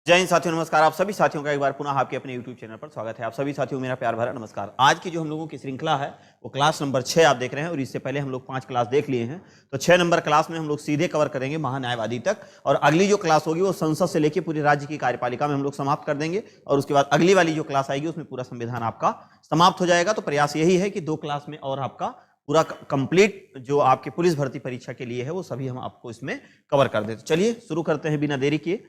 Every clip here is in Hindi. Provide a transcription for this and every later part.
जय हिंद साथियों, नमस्कार। आप सभी साथियों का एक बार पुनः आपके अपने YouTube चैनल पर स्वागत है। आप सभी साथियों मेरा प्यार भरा नमस्कार। आज की जो हम लोगों की श्रृंखला है वो क्लास नंबर 6 आप देख रहे हैं और इससे पहले हम लोग 5 क्लास देख लिए हैं। तो 6 नंबर क्लास में हम लोग सीधे कवर करेंगे महान्यायवादी तक और अगली जो क्लास होगी वो संसद से लेकर पूरे राज्य की कार्यपालिका में हम लोग समाप्त कर देंगे और उसके बाद अगली वाली जो क्लास आएगी उसमें पूरा संविधान आपका समाप्त हो जाएगा। तो प्रयास यही है कि 2 क्लास में और आपका पूरा कंप्लीट जो आपके पुलिस भर्ती परीक्षा के लिए है वो सभी हम आपको इसमें कवर कर देते। चलिए शुरू करते हैं बिना देरी किए।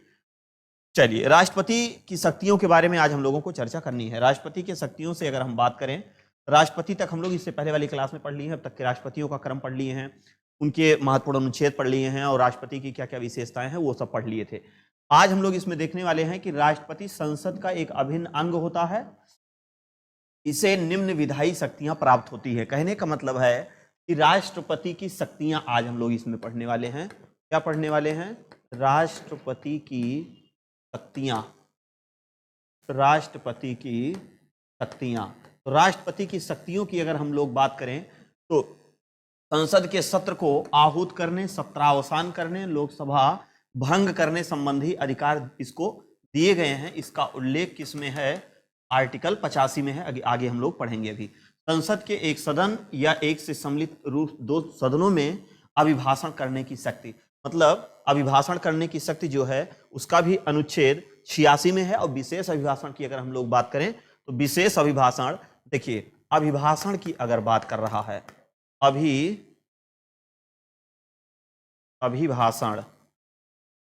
चलिए, राष्ट्रपति की शक्तियों के बारे में आज हम लोगों को चर्चा करनी है। राष्ट्रपति की शक्तियों से अगर हम बात करें, राष्ट्रपति तक हम लोग इससे पहले वाली क्लास में पढ़ लिए हैं, अब तक के राष्ट्रपतियों का क्रम पढ़ लिए हैं, उनके महत्वपूर्ण अनुच्छेद पढ़ लिए हैं और राष्ट्रपति की क्या क्या विशेषताएं हैं वो सब पढ़ लिए थे। आज हम लोग इसमें देखने वाले हैं कि राष्ट्रपति संसद का एक अभिन्न अंग होता है, इसे निम्न विधायी शक्तियां प्राप्त होती है। कहने का मतलब है कि राष्ट्रपति की शक्तियां आज हम लोग इसमें पढ़ने वाले हैं। क्या पढ़ने वाले हैं? राष्ट्रपति की शक्तियां। राष्ट्रपति की शक्तियां। तो राष्ट्रपति की शक्तियों की अगर हम लोग बात करें तो संसद के सत्र को आहूत करने, सत्रावसान करने, लोकसभा भंग करने संबंधी अधिकार इसको दिए गए हैं। इसका उल्लेख किसमें है? आर्टिकल 85 में है। आगे हम लोग पढ़ेंगे। अभी संसद के एक सदन या एक से सम्मिलित रूप 2 सदनों में अभिभाषण करने की शक्ति, मतलब अभिभाषण करने की शक्ति जो है उसका भी अनुच्छेद 86 में है। और विशेष अभिभाषण की अगर हम लोग बात करें तो विशेष अभिभाषण, देखिए अभिभाषण की अगर बात कर रहा है,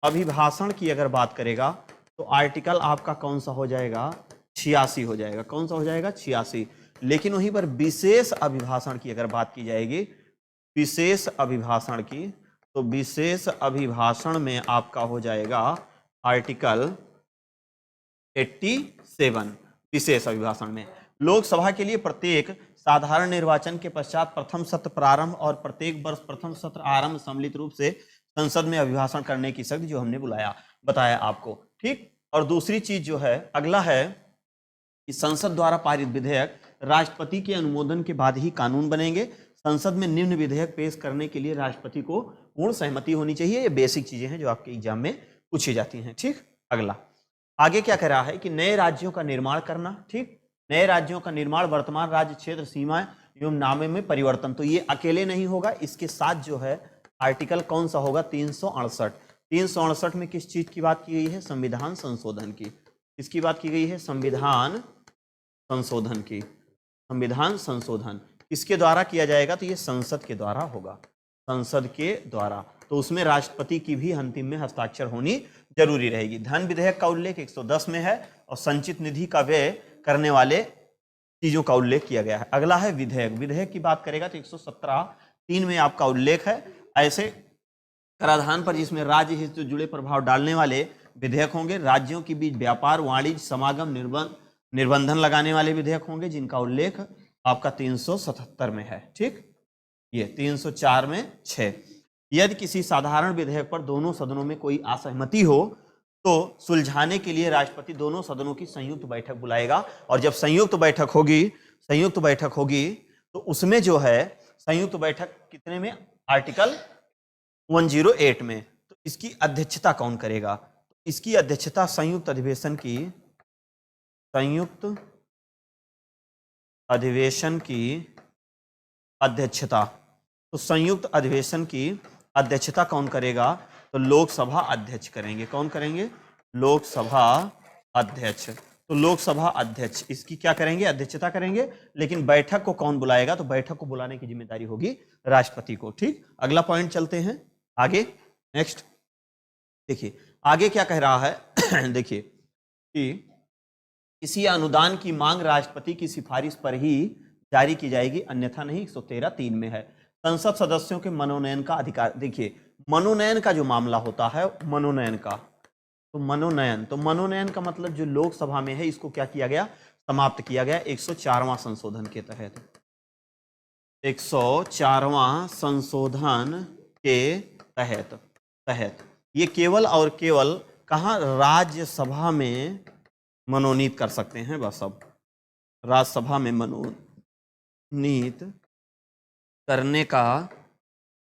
अभिभाषण की अगर बात करेगा तो आर्टिकल आपका कौन सा हो जाएगा? 86 हो जाएगा। कौन सा हो जाएगा? 86। लेकिन वहीं पर विशेष अभिभाषण की अगर बात की जाएगी, विशेष अभिभाषण की, तो विशेष अभिभाषण में आपका हो जाएगा आर्टिकल 87। विशेष अभिभाषण में लोकसभा के लिए प्रत्येक साधारण निर्वाचन के पश्चात प्रथम सत्र प्रारंभ और प्रत्येक वर्ष प्रथम सत्र आरंभ सम्मिलित रूप से संसद में अभिभाषण करने की शक्ति जो हमने बताया आपको। ठीक। और दूसरी चीज जो है, अगला है कि संसद द्वारा पारित विधेयक राष्ट्रपति के अनुमोदन के बाद ही कानून बनेंगे। संसद में निम्न विधेयक पेश करने के लिए राष्ट्रपति को पूर्ण सहमति होनी चाहिए। ये बेसिक चीजें हैं जो आपके एग्जाम में पूछी जाती हैं। ठीक। अगला आगे क्या कह रहा है कि नए राज्यों का निर्माण करना। ठीक। नए राज्यों का निर्माण, वर्तमान राज्य क्षेत्र सीमा एवं नामे में परिवर्तन। तो ये अकेले नहीं होगा, इसके साथ जो है आर्टिकल कौन सा होगा? 368। 368 में किस चीज की बात की गई है? संविधान संशोधन की। किसकी बात की गई है? संविधान संशोधन की। संविधान संशोधन किसके द्वारा किया जाएगा? तो ये संसद के द्वारा होगा। संसद के द्वारा। तो उसमें राष्ट्रपति की भी अंतिम में हस्ताक्षर होनी जरूरी रहेगी। धन विधेयक का उल्लेख 110 में है और संचित निधि का व्यय करने वाले चीजों का उल्लेख किया गया है। अगला है विधेयक। विधेयक की बात करेगा तो 117(3) में आपका उल्लेख है ऐसे कराधान पर जिसमें राज्य हित से जुड़े प्रभाव डालने वाले विधेयक होंगे। राज्यों के बीच व्यापार, वाणिज्य, समागम, निर्बंधन लगाने वाले विधेयक होंगे जिनका उल्लेख आपका 377 में है। ठीक। ये 304 में 6। यदि किसी साधारण विधेयक पर दोनों सदनों में कोई असहमति हो तो सुलझाने के लिए राष्ट्रपति दोनों सदनों की संयुक्त बैठक बुलाएगा। और जब संयुक्त बैठक होगी तो उसमें जो है संयुक्त बैठक कितने में? आर्टिकल 108 में। तो इसकी अध्यक्षता कौन करेगा? इसकी अध्यक्षता संयुक्त अधिवेशन की अध्यक्षता, तो संयुक्त अधिवेशन की अध्यक्षता कौन करेगा? तो लोकसभा अध्यक्ष करेंगे। कौन करेंगे? लोकसभा अध्यक्ष। तो लोकसभा अध्यक्ष इसकी क्या करेंगे? अध्यक्षता करेंगे। लेकिन बैठक को कौन बुलाएगा? तो बैठक को बुलाने की जिम्मेदारी होगी राष्ट्रपति को। ठीक। अगला पॉइंट चलते हैं आगे। नेक्स्ट देखिए आगे क्या कह रहा है। देखिए कि किसी अनुदान की मांग राष्ट्रपति की सिफारिश पर ही जारी की जाएगी, अन्यथा नहीं। 113(3) में है। संसद सदस्यों के मनोनयन का अधिकार। देखिए मनोनयन का जो मामला होता है, मनोनयन का मतलब जो लोकसभा में है इसको क्या किया गया? समाप्त किया गया 104वां संशोधन के तहत। 104वां संशोधन के तहत ये केवल और केवल कहां? राज्यसभा में मनोनीत कर सकते हैं बस। अब राज्यसभा में मनोनीत करने का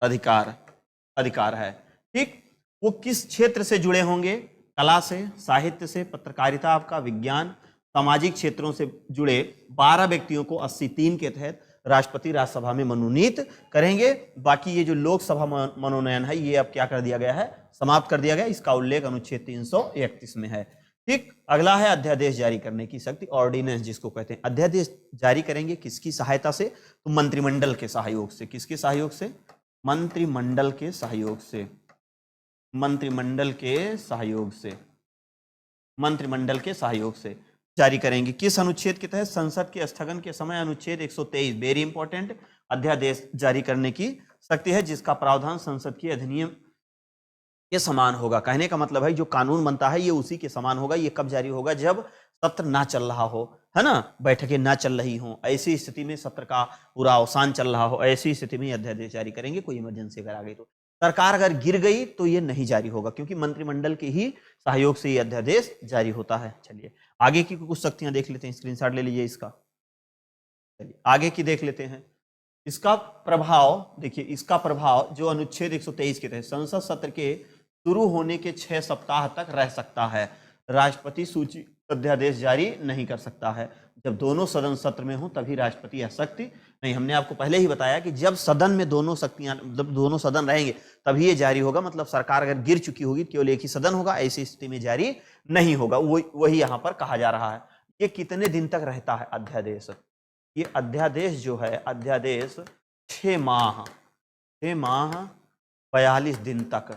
अधिकार है। ठीक। वो किस क्षेत्र से जुड़े होंगे? कला से, साहित्य से, पत्रकारिता, आपका विज्ञान, सामाजिक क्षेत्रों से जुड़े 12 व्यक्तियों को 83 के तहत राष्ट्रपति राज्यसभा में मनोनीत करेंगे। बाकी ये जो लोकसभा मनोनयन है ये अब क्या कर दिया गया है, समाप्त कर दिया गया। इसका उल्लेख अनुच्छेद 331 में है। ठीक, अगला है अध्यादेश जारी करने की शक्ति, ऑर्डिनेंस जिसको कहते हैं। अध्यादेश जारी करेंगे किसकी सहायता से, तो मंत्रिमंडल के सहयोग से। किसके सहयोग से, मंत्रिमंडल के सहयोग से, मंत्रिमंडल के सहयोग से, मंत्रिमंडल के सहयोग से जारी करेंगे। किस अनुच्छेद के तहत, संसद के स्थगन के समय अनुच्छेद 123, वेरी इंपॉर्टेंट, अध्यादेश जारी करने की शक्ति है, जिसका प्रावधान संसद के अधिनियम के समान होगा। कहने का मतलब है जो कानून बनता है ये उसी के समान होगा। ये कब जारी होगा, जब सत्र ना चल रहा हो, है ना, बैठकें ना चल रही हो, ऐसी स्थिति में सत्र का पूरा अवसान चल रहा हो, ऐसी स्थिति में अध्यादेश जारी करेंगे। कोई इमरजेंसी अगर आ गई तो, सरकार अगर गिर गई तो ये नहीं जारी होगा, क्योंकि मंत्रिमंडल के ही सहयोग से ये अध्यादेश जारी होता है। चलिए आगे की कुछ शक्तियां देख लेते हैं, स्क्रीनशॉट ले लीजिए इसका। चलिए आगे की देख लेते हैं। इसका प्रभाव देखिए, इसका प्रभाव जो अनुच्छेद 123 के तहत संसद सत्र के शुरू होने के 6 सप्ताह तक रह सकता है। राष्ट्रपति सूची अध्यादेश जारी नहीं कर सकता है। जब दोनों सदन सत्र में हो तभी राष्ट्रपति यह शक्ति नहीं। हमने आपको पहले ही बताया कि जब सदन में दोनों शक्तियां, जब दोनों सदन रहेंगे तभी ये जारी होगा। मतलब सरकार अगर गिर चुकी होगी, केवल एक ही सदन होगा, ऐसी स्थिति में जारी नहीं होगा। वही यहां पर कहा जा रहा है। ये कितने दिन तक रहता है अध्यादेश, ये अध्यादेश जो है, अध्यादेश 6 माह 42 दिन तक,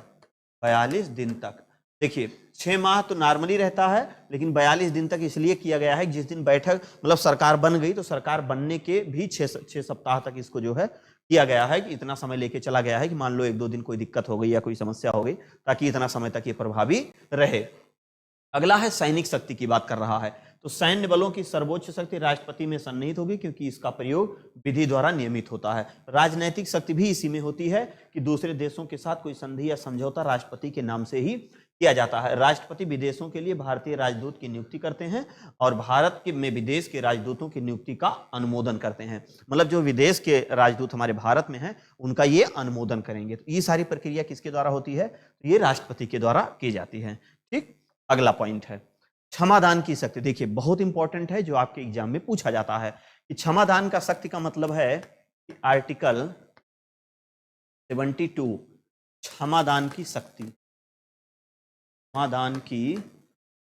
42 दिन तक। देखिए 6 माह तो नॉर्मली रहता है, लेकिन 42 दिन तक इसलिए किया गया है, जिस दिन बैठक मतलब सरकार बन गई तो सरकार बनने के भी 6 सप्ताह तक इसको जो है किया गया है, कि इतना समय लेके चला गया है कि मान लो 1-2 दिन कोई दिक्कत हो गई या कोई समस्या हो गई, ताकि इतना समय तक ये प्रभावी रहे। अगला है सैनिक शक्ति की बात कर रहा है। तो सैन्य बलों की सर्वोच्च शक्ति राष्ट्रपति में सन्निहित होगी, क्योंकि इसका प्रयोग विधि द्वारा नियमित होता है। राजनैतिक शक्ति भी इसी में होती है कि दूसरे देशों के साथ कोई संधि या समझौता राष्ट्रपति के नाम से ही किया जाता है। राष्ट्रपति विदेशों के लिए भारतीय राजदूत की नियुक्ति करते हैं और भारत के में विदेश के राजदूतों की नियुक्ति का अनुमोदन करते हैं। मतलब जो विदेश के राजदूत हमारे भारत में हैं उनका ये अनुमोदन करेंगे। तो ये सारी प्रक्रिया किसके द्वारा होती है, तो ये राष्ट्रपति के द्वारा की जाती है। ठीक, अगला पॉइंट है क्षमादान की शक्ति। देखिए बहुत इंपॉर्टेंट है, जो आपके एग्जाम में पूछा जाता है कि क्षमादान का शक्ति का मतलब है कि आर्टिकल 72 क्षमादान की शक्ति, क्षमादान की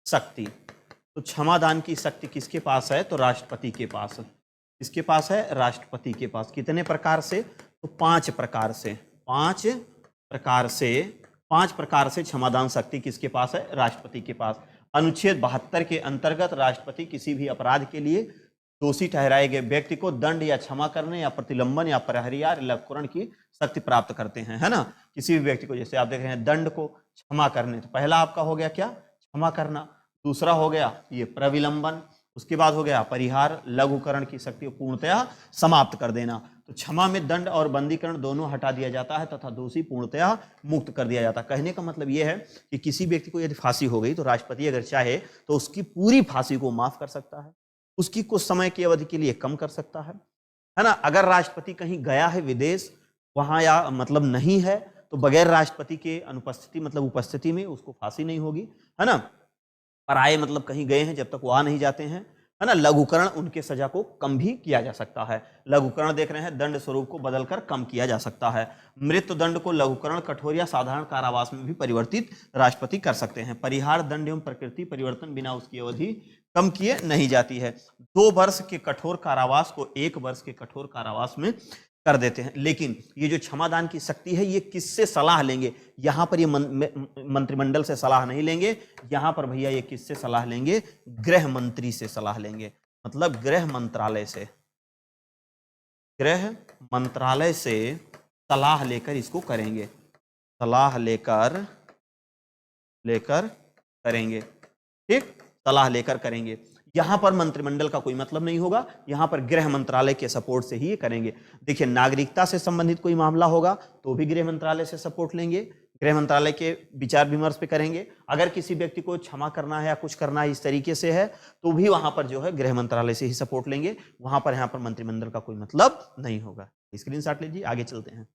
शक्ति। तो क्षमादान की शक्ति किसके पास है, तो राष्ट्रपति के पास। किसके पास है, राष्ट्रपति के पास। कितने प्रकार से, तो 5 प्रकार से, 5 प्रकार से, 5 प्रकार से क्षमादान शक्ति किसके पास है, राष्ट्रपति के पास। अनुच्छेद 72 के अंतर्गत राष्ट्रपति किसी भी अपराध के लिए दोषी ठहराए गए व्यक्ति को दंड या क्षमा करने या प्रतिलंबन या परिहार लघुकरण की शक्ति प्राप्त करते हैं, है ना। किसी भी व्यक्ति को, जैसे आप देख रहे हैं दंड को क्षमा करने, तो पहला आपका हो गया क्या, क्षमा करना। दूसरा हो गया ये प्रविलंबन, उसके बाद हो गया परिहार लघुकरण की शक्ति को पूर्णतया समाप्त कर देना। तो क्षमा में दंड और बंदीकरण दोनों हटा दिया जाता है तथा दोषी पूर्णतया मुक्त कर दिया जाता है। कहने का मतलब यह है कि किसी व्यक्ति को यदि फांसी हो गई तो राष्ट्रपति अगर चाहे तो उसकी पूरी फांसी को माफ कर सकता है, उसकी कुछ समय की अवधि के लिए कम कर सकता है ना। अगर राष्ट्रपति कहीं गया है विदेश, वहां या मतलब नहीं है, तो बगैर राष्ट्रपति के अनुपस्थिति मतलब उपस्थिति में उसको फांसी नहीं होगी, है ना। पराये मतलब कहीं गए हैं, जब तक वो आ नहीं जाते हैं, है ना। लघुकरण, उनके सजा को कम भी किया जा सकता है। लघुकरण देख रहे हैं, दंड स्वरूप को बदलकर कम किया जा सकता है। मृत्यु दंड को लघुकरण, कठोर या साधारण कारावास में भी परिवर्तित राष्ट्रपति कर सकते हैं। परिहार दंड एवं प्रकृति परिवर्तन बिना उसकी अवधि कम किए नहीं जाती है। 2 वर्ष के कठोर कारावास को 1 वर्ष के कठोर कारावास में कर देते हैं। लेकिन ये जो क्षमादान की शक्ति है, ये किससे सलाह लेंगे, यहां पर ये मंत्रिमंडल से सलाह नहीं लेंगे, यहां पर भैया ये किससे सलाह लेंगे, गृह मंत्री से सलाह लेंगे। मतलब गृह मंत्रालय से, गृह मंत्रालय से सलाह लेकर इसको करेंगे, सलाह लेकर करेंगे। ठीक, सलाह लेकर करेंगे। यहां पर मंत्रिमंडल का कोई मतलब नहीं होगा, यहां पर गृह मंत्रालय के सपोर्ट से ही ये करेंगे। देखिए नागरिकता से संबंधित कोई मामला होगा तो भी गृह मंत्रालय से सपोर्ट लेंगे, गृह मंत्रालय के विचार विमर्श पे करेंगे। अगर किसी व्यक्ति को क्षमा करना है या कुछ करना है इस तरीके से है, तो भी वहां पर जो है गृह मंत्रालय से ही सपोर्ट लेंगे। वहां पर यहाँ पर मंत्रिमंडल का कोई मतलब नहीं होगा। स्क्रीनशॉट लीजिए, आगे चलते हैं।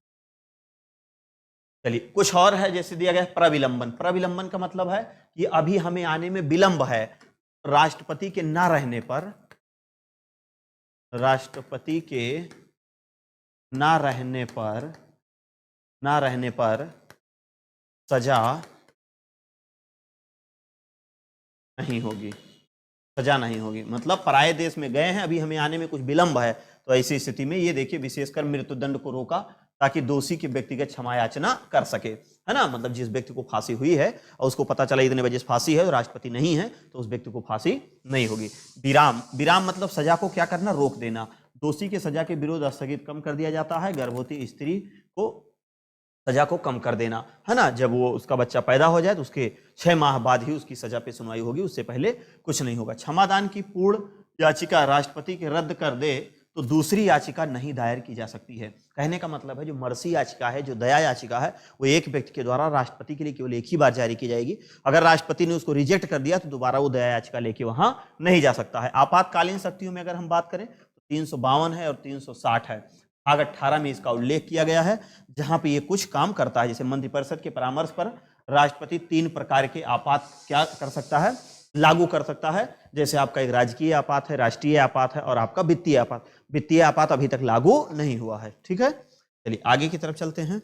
चलिए कुछ और है, जैसे दिया गया है प्रविलंबन। प्रविलंबन का मतलब है कि अभी हमें आने में विलंब है। राष्ट्रपति के ना रहने पर, राष्ट्रपति के ना रहने पर सजा नहीं होगी, सजा नहीं होगी। मतलब पराये देश में गए हैं, अभी हमें आने में कुछ विलंब है, तो ऐसी स्थिति में ये देखिए विशेषकर मृत्युदंड को रोका ताकि दोषी के व्यक्तिगत क्षमा याचना कर सके, है ना। मतलब जिस व्यक्ति को फांसी हुई है और उसको पता चला इतने बजे फांसी है और राष्ट्रपति नहीं है, तो उस व्यक्ति को फांसी नहीं होगी। विराम, विराम मतलब सजा को क्या करना, रोक देना। दोषी के सजा के विरोध स्थगित कम कर दिया जाता है। गर्भवती स्त्री को सजा को कम कर देना, है ना। जब वो उसका बच्चा पैदा हो जाए तो उसके 6 माह बाद ही उसकी सजा पे सुनवाई होगी, उससे पहले कुछ नहीं होगा। क्षमादान की पूर्ण याचिका राष्ट्रपति के रद्द कर दे तो दूसरी याचिका नहीं दायर की जा सकती है। कहने का मतलब है जो मर्सी याचिका है, जो दया याचिका है, वो एक व्यक्ति के द्वारा राष्ट्रपति के लिए केवल एक ही बार जारी की जाएगी। अगर राष्ट्रपति ने उसको रिजेक्ट कर दिया तो दोबारा वो दया याचिका लेके वहां नहीं जा सकता है। आपातकालीन शक्तियों में अगर हम बात करें तो 352 है और 360 है। भाग 18 में इसका उल्लेख किया गया है, जहां पे ये कुछ काम करता है। जैसे मंत्रिपरिषद के परामर्श पर राष्ट्रपति 3 प्रकार के आपात क्या कर सकता है, लागू कर सकता है। जैसे आपका एक राजकीय आपात है, राष्ट्रीय आपात है और आपका वित्तीय आपात। वित्तीय आपात अभी तक लागू नहीं हुआ है, ठीक है। चलिए आगे की तरफ चलते हैं।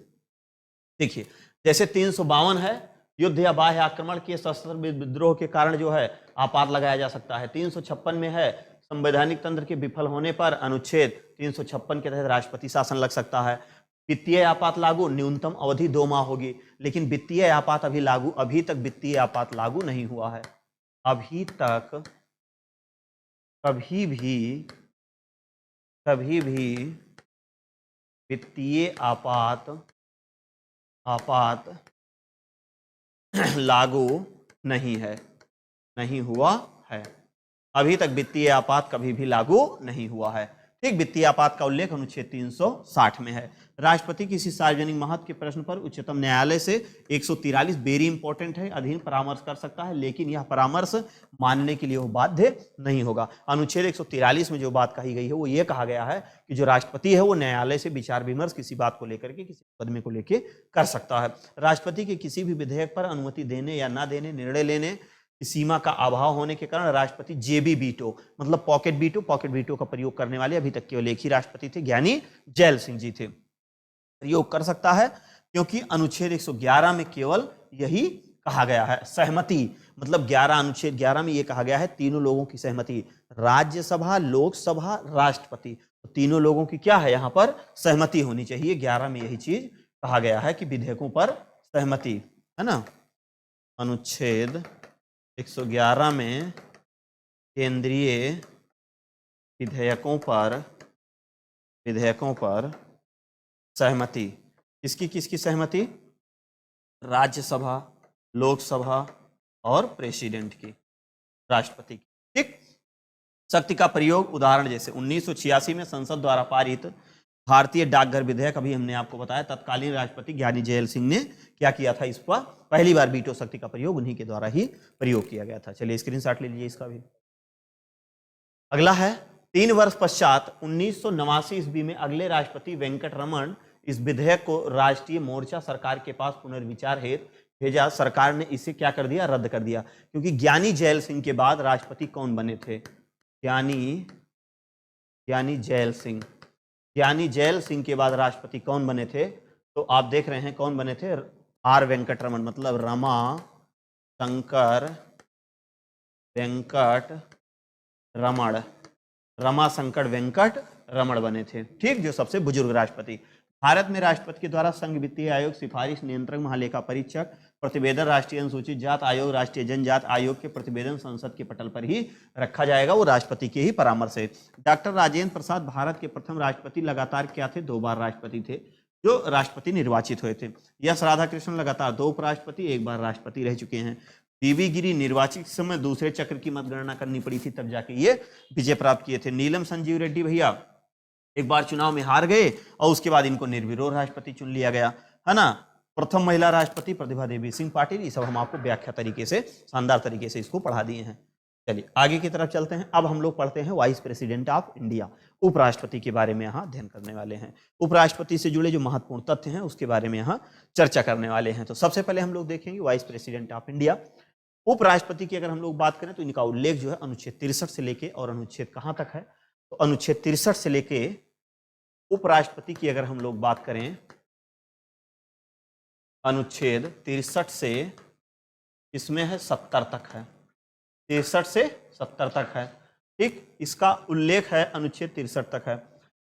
देखिए जैसे 352 है, युद्ध या बाह्य आक्रमण के सशस्त्र विद्रोह के कारण जो है आपात लगाया जा सकता है। 356 में है संवैधानिक तंत्र के विफल होने पर अनुच्छेद 356 के तहत राष्ट्रपति शासन लग सकता है। वित्तीय आपात लागू, न्यूनतम अवधि 2 माह होगी। लेकिन वित्तीय आपात अभी तक वित्तीय आपात लागू नहीं हुआ है। अभी तक कभी भी वित्तीय आपात लागू नहीं है, नहीं हुआ है। अभी तक वित्तीय आपात कभी भी लागू नहीं हुआ है, ठीक। वित्तीय आपात का उल्लेख अनुच्छेद 360 में है। राष्ट्रपति किसी सार्वजनिक महत्व के प्रश्न पर उच्चतम न्यायालय से 143 वेरी इंपॉर्टेंट है अधीन परामर्श कर सकता है, लेकिन यह परामर्श मानने के लिए वो बाध्य नहीं होगा। अनुच्छेद 143 में जो बात कही गई है वो ये कहा गया है कि जो राष्ट्रपति है वो न्यायालय से विचार विमर्श किसी बात को लेकर के, किसी मुकदमे को लेकर कर सकता है। राष्ट्रपति के किसी भी विधेयक पर अनुमति देने या ना देने, निर्णय लेने सीमा का अभाव होने के कारण राष्ट्रपति जेबी वीटो मतलब पॉकेट वीटो का प्रयोग करने वाले अभी तक केवल एक ही राष्ट्रपति थे, ज्ञानी जैल सिंह जी थे। प्रयोग कर सकता है क्योंकि अनुच्छेद 111 में केवल यही कहा गया है। सहमति मतलब अनुच्छेद 11 में यह कहा गया है तीनों लोगों की सहमति, राज्यसभा, लोकसभा, राष्ट्रपति, तो तीनों लोगों की क्या है यहाँ पर सहमति होनी चाहिए। 11 में यही चीज कहा गया है कि विधेयकों पर सहमति, है ना। अनुच्छेद 111 में केंद्रीय विधेयकों पर सहमति, किसकी सहमति, राज्यसभा, लोकसभा और प्रेसिडेंट की, राष्ट्रपति की, ठीक। शक्ति का प्रयोग, उदाहरण जैसे 1986 में संसद द्वारा पारित भारतीय डाकघर विधेयक, अभी हमने आपको बताया तत्कालीन राष्ट्रपति ज्ञानी जैल सिंह ने क्या किया था, इस पर पहली बार वीटो शक्ति का प्रयोग उन्हीं के द्वारा ही प्रयोग किया गया था। चलिए स्क्रीनशॉट ले लीजिए इसका भी। अगला है 3 वर्ष पश्चात 1989 ईस्वी में अगले राष्ट्रपति वेंकट रमन इस विधेयक को राष्ट्रीय मोर्चा सरकार के पास पुनर्विचार हेतु भेजा। सरकार ने इसे क्या कर दिया, रद्द कर दिया, क्योंकि ज्ञानी जैल सिंह के बाद राष्ट्रपति कौन बने थे, ज्ञानी जैल सिंह के बाद राष्ट्रपति कौन बने थे, तो आप देख रहे हैं कौन बने थे, आर वेंकट रमन मतलब रमा शंकर वेंकट रमण बने थे, ठीक, जो सबसे बुजुर्ग राष्ट्रपति। भारत में राष्ट्रपति के द्वारा संघ वित्तीय आयोग, सिफारिश, नियंत्रक, महालेखा परीक्षक, प्रतिवेदन, राष्ट्रीय अनुसूचित जात आयोग, राष्ट्रीय जनजात आयोग के प्रतिवेदन संसद के पटल पर ही रखा जाएगा, वो राष्ट्रपति के ही परामर्श से। डॉक्टर राजेंद्र प्रसाद भारत के प्रथम राष्ट्रपति, लगातार क्या थे, 2 बार राष्ट्रपति थे जो राष्ट्रपति निर्वाचित हुए थे। यस राधाकृष्णन लगातार 2 उपराष्ट्रपति, 1 बार राष्ट्रपति रह चुके हैं। बीवी गिरी निर्वाचित समय दूसरे चक्र की मतगणना करनी पड़ी थी, तब जाके ये विजय प्राप्त किए थे। नीलम संजीव रेड्डी भैया एक बार चुनाव में हार गए और उसके बाद इनको निर्विरोध राष्ट्रपति चुन लिया गया, है ना। प्रथम महिला राष्ट्रपति प्रतिभा देवी सिंह पाटिल, ये सब हम आपको व्याख्या तरीके से, शानदार तरीके से इसको पढ़ा दिए हैं। चलिए आगे की तरफ चलते हैं। अब हम लोग पढ़ते हैं वाइस प्रेसिडेंट ऑफ इंडिया, उपराष्ट्रपति के बारे में यहाँ अध्ययन करने वाले हैं। उपराष्ट्रपति से जुड़े जो महत्वपूर्ण तथ्य हैं उसके बारे में यहाँ चर्चा करने वाले हैं। तो सबसे पहले हम लोग देखेंगे वाइस प्रेसिडेंट ऑफ इंडिया। उपराष्ट्रपति की अगर हम लोग बात करें तो इनका उल्लेख जो है अनुच्छेद 63 से लेके, और अनुच्छेद कहाँ तक है, तो अनुच्छेद 63 से लेके उपराष्ट्रपति की अगर हम लोग बात करें, अनुच्छेद 63 से इसमें है 70 तक है, 63 से 70 तक है। ठीक, इसका उल्लेख है अनुच्छेद 63 तक है।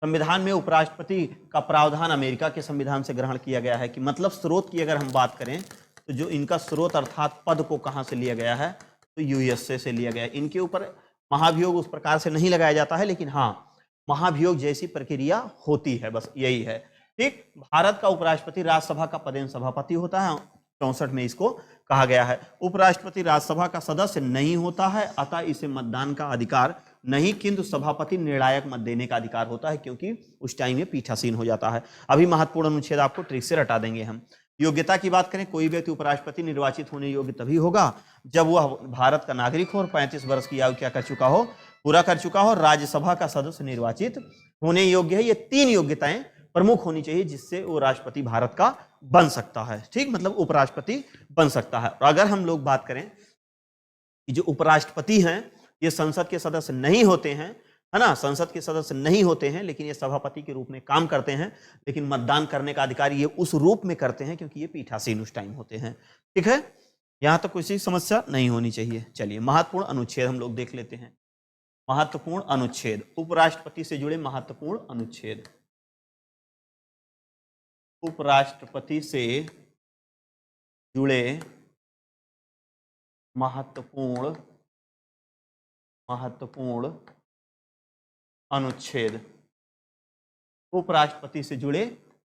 संविधान में उपराष्ट्रपति का प्रावधान अमेरिका के संविधान से ग्रहण किया गया है। कि मतलब स्रोत की अगर हम बात करें तो जो इनका स्रोत अर्थात पद को कहां से लिया गया है, तो यूएसए से लिया गया है। इनके ऊपर महाभियोग उस प्रकार से नहीं लगाया जाता है, लेकिन हाँ महाभियोग जैसी प्रक्रिया होती है, बस यही है। ठीक, भारत का उपराष्ट्रपति राज्यसभा का पदेन सभापति होता है, 64 में इसको कहा गया है। उपराष्ट्रपति राज्यसभा का सदस्य नहीं होता है, अतः इसे मतदान का अधिकार नहीं, किंतु सभापति निर्णायक मत देने का अधिकार होता है, क्योंकि उस टाइम ये पीठासीन हो जाता है। अभी महत्वपूर्ण अनुच्छेद आपको ट्रिक से रटा देंगे हम। योग्यता की बात करें, कोई व्यक्ति उपराष्ट्रपति निर्वाचित होने योग्य तभी होगा जब वह भारत का नागरिक हो और 35 वर्ष की आयु क्या कर चुका हो, पूरा कर चुका हो, राज्यसभा का सदस्य निर्वाचित होने योग्य है। ये 3 योग्यताएं प्रमुख होनी चाहिए जिससे वो राष्ट्रपति भारत का बन सकता है। ठीक, मतलब उपराष्ट्रपति बन सकता है। और अगर हम लोग बात करें कि जो उपराष्ट्रपति हैं ये संसद के सदस्य नहीं होते हैं, है ना, संसद के सदस्य नहीं होते हैं, लेकिन ये सभापति के रूप में काम करते हैं, लेकिन मतदान करने का अधिकार ये उस रूप में करते हैं क्योंकि ये पीठासीन उस टाइम होते हैं। ठीक है, यहां तक कोई समस्या नहीं होनी चाहिए। चलिए महत्वपूर्ण अनुच्छेद हम लोग देख लेते हैं। महत्वपूर्ण अनुच्छेद, उपराष्ट्रपति से जुड़े महत्वपूर्ण अनुच्छेद। उपराष्ट्रपति से जुड़े महत्वपूर्ण अनुच्छेद। उपराष्ट्रपति से जुड़े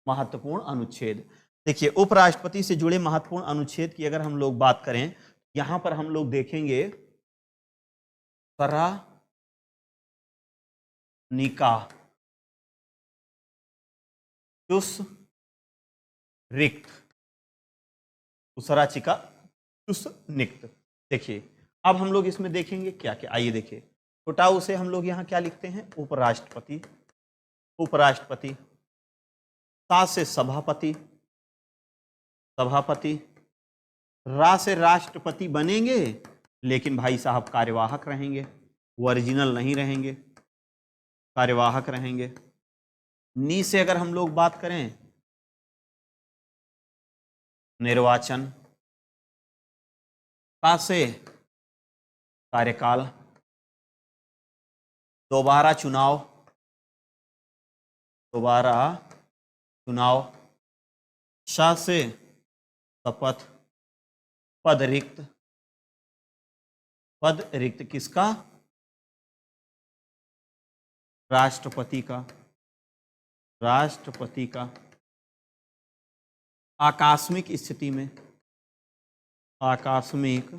महत्वपूर्ण अनुच्छेद। देखिए उपराष्ट्रपति से जुड़े महत्वपूर्ण अनुच्छेद की अगर हम लोग बात करें, यहां पर हम लोग देखेंगे निकाह चुस रिक्त, उसराचिका चुस निक्त। देखिए अब हम लोग इसमें देखेंगे क्या क्या, आइए देखिए। छोटा उ से हम लोग यहाँ क्या लिखते हैं, उपराष्ट्रपति, उपराष्ट्रपति। सा से सभापति, सभापति। रा से राष्ट्रपति बनेंगे, लेकिन भाई साहब कार्यवाहक रहेंगे, ओरिजिनल नहीं रहेंगे, कार्यवाहक रहेंगे। नी से अगर हम लोग बात करें, निर्वाचन। का से कार्यकाल, दोबारा चुनाव, दोबारा चुनाव। शा से शपथ, पद रिक्त, पद रिक्त किसका, राष्ट्रपति का, राष्ट्रपति का। आकस्मिक स्थिति में, आकस्मिक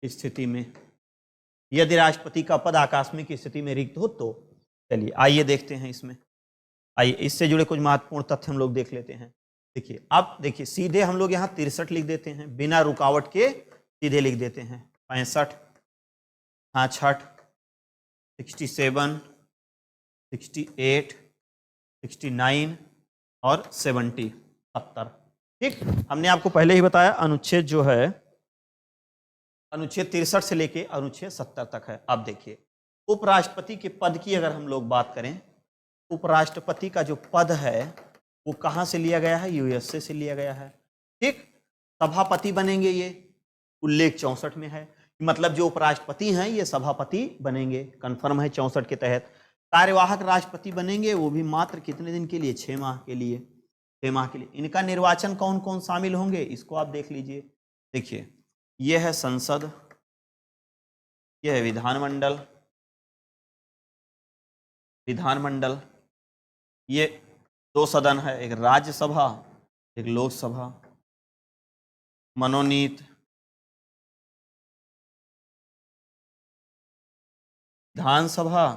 स्थिति में, यदि राष्ट्रपति का पद आकस्मिक स्थिति में रिक्त हो तो। चलिए आइए देखते हैं इसमें, आइए इससे जुड़े कुछ महत्वपूर्ण तथ्य हम लोग देख लेते हैं। देखिए अब देखिए सीधे हम लोग यहाँ 63 लिख देते हैं, बिना रुकावट के सीधे लिख देते हैं। 65, 66, 67, 68, 69 और 70, 70। ठीक, हमने आपको पहले ही बताया अनुच्छेद जो है अनुच्छेद 63 से लेके अनुच्छेद 70 तक है। अब देखिए उपराष्ट्रपति के पद की अगर हम लोग बात करें, उपराष्ट्रपति का जो पद है वो कहाँ से लिया गया है, यूएसए से लिया गया है। ठीक, सभापति बनेंगे, ये उल्लेख 64 में है, मतलब जो उपराष्ट्रपति हैं ये सभापति बनेंगे, कंफर्म है 64 के तहत। कार्यवाहक राष्ट्रपति बनेंगे, वो भी मात्र कितने दिन के लिए, 6 माह के लिए, 6 माह के लिए। इनका निर्वाचन कौन कौन शामिल होंगे इसको आप देख लीजिए। देखिए यह है संसद, यह है विधानमंडल, विधानमंडल, ये 2 सदन है, एक राज्यसभा एक लोकसभा। मनोनीत, विधानसभा,